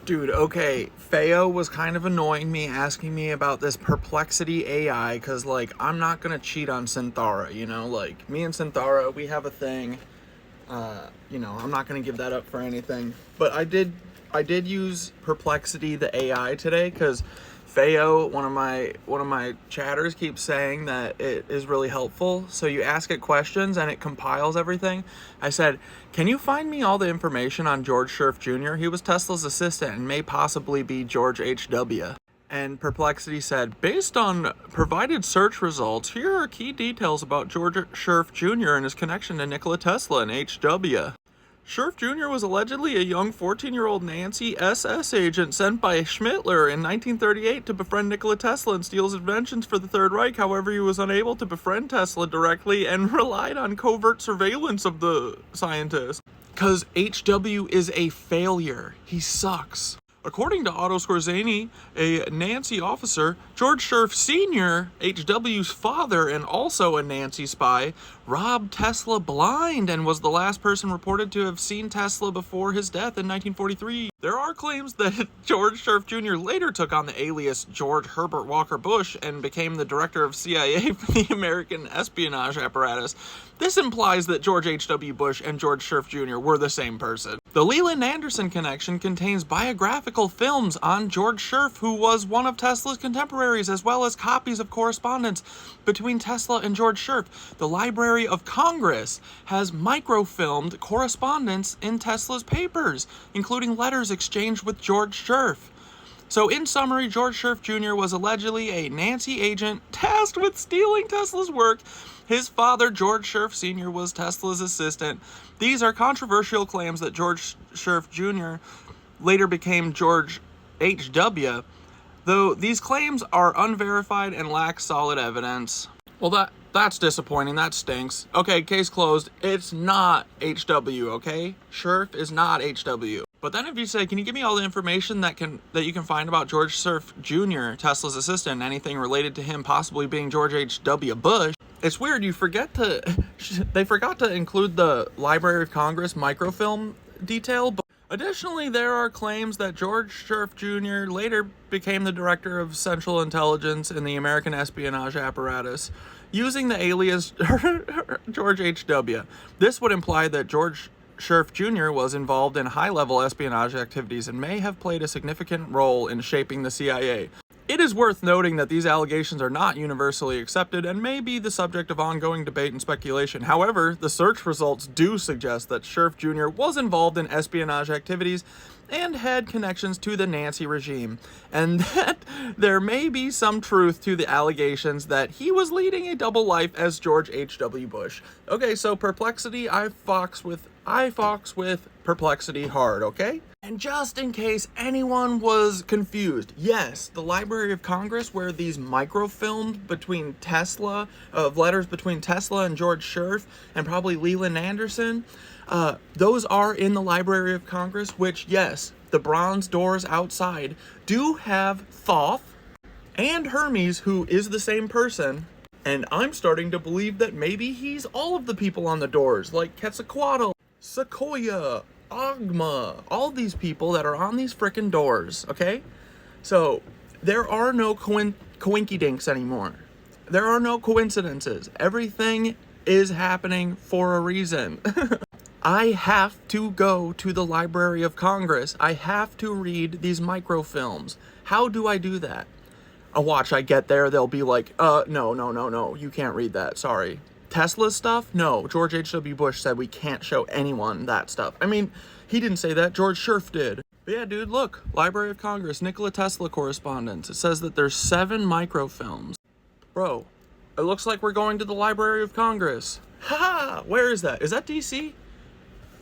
Dude, okay, Feo was kind of annoying me, asking me about this Perplexity AI, because, like, I'm not going to cheat on Synthara, you know? Like, me and Synthara, we have a thing. I'm not going to give that up for anything. But I did use Perplexity, the AI, today, because Feo, one of my chatters, keeps saying that it is really helpful. So you ask it questions and it compiles everything. I said, can you find me all the information on George Scherf Jr.? He was Tesla's assistant and may possibly be George H.W. And Perplexity said, based on provided search results, here are key details about George Scherf Jr. and his connection to Nikola Tesla and H.W. Scherf Jr. was allegedly a young 14-year-old Nancy SS agent sent by Schmittler in 1938 to befriend Nikola Tesla and steal his inventions for the Third Reich. However, he was unable to befriend Tesla directly and relied on covert surveillance of the scientist. Because HW is a failure. He sucks. According to Otto Skorzeny, a Nancy officer, George Scherf Sr., HW's father and also a Nancy spy, robbed Tesla blind and was the last person reported to have seen Tesla before his death in 1943. There are claims that George Scherf Jr. later took on the alias George Herbert Walker Bush and became the director of CIA for the American espionage apparatus. This implies that George H.W. Bush and George Scherf Jr. were the same person. The Leland Anderson connection contains biographical films on George Scherf, who was one of Tesla's contemporaries, as well as copies of correspondence between Tesla and George Scherf. The Library of Congress has microfilmed correspondence in Tesla's papers, including letters exchanged with George Scherf. So in summary, George Scherf Jr. was allegedly a Nancy agent tasked with stealing Tesla's work. His father, George Scherf Sr., was Tesla's assistant. These are controversial claims that George Scherf Jr. later became George H.W., though these claims are unverified and lack solid evidence. Well, that's disappointing. That stinks. Okay, case closed. It's not H.W., okay? Scherf is not H.W. But then if you say, can you give me all the information that you can find about George Scherf Jr., Tesla's assistant, anything related to him possibly being George H.W. Bush, it's weird, they forgot to include the Library of Congress microfilm detail. But additionally, there are claims that George Scherf Jr. later became the director of Central Intelligence in the American espionage apparatus, using the alias George H.W. This would imply that George Scherf Jr. was involved in high-level espionage activities and may have played a significant role in shaping the CIA. It is worth noting that these allegations are not universally accepted and may be the subject of ongoing debate and speculation. However, the search results do suggest that Scherf Jr. was involved in espionage activities and had connections to the Nancy regime, and that there may be some truth to the allegations that he was leading a double life as George H.W. Bush. Okay, so Perplexity, I fox with Perplexity hard, okay? And just in case anyone was confused, yes, the Library of Congress, where these microfilmed between Tesla, of letters between Tesla and George Scherf, and probably Leland Anderson, those are in the Library of Congress, which, yes, the bronze doors outside do have Thoth and Hermes, who is the same person. And I'm starting to believe that maybe he's all of the people on the doors, like Quetzalcoatl, Sequoia, Agma, all these people that are on these frickin' doors, okay? So, there are no coinkydinks anymore. There are no coincidences. Everything is happening for a reason. I have to go to the Library of Congress. I have to read these microfilms. How do I do that? Watch, I get there, they'll be like, no, you can't read that, sorry. Tesla stuff? No, George H.W. Bush said we can't show anyone that stuff. I mean, he didn't say that, George Scherf did. But yeah, dude, look, Library of Congress, Nikola Tesla correspondence. It says that there's 7 microfilms. Bro, it looks like we're going to the Library of Congress. Haha, where is that? Is that D.C.?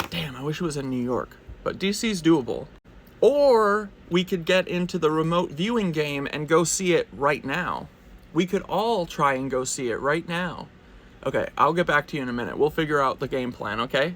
Damn, I wish it was in New York. But D.C.'s doable. Or we could get into the remote viewing game and go see it right now. We could all try and go see it right now. Okay, I'll get back to you in a minute. We'll figure out the game plan, okay?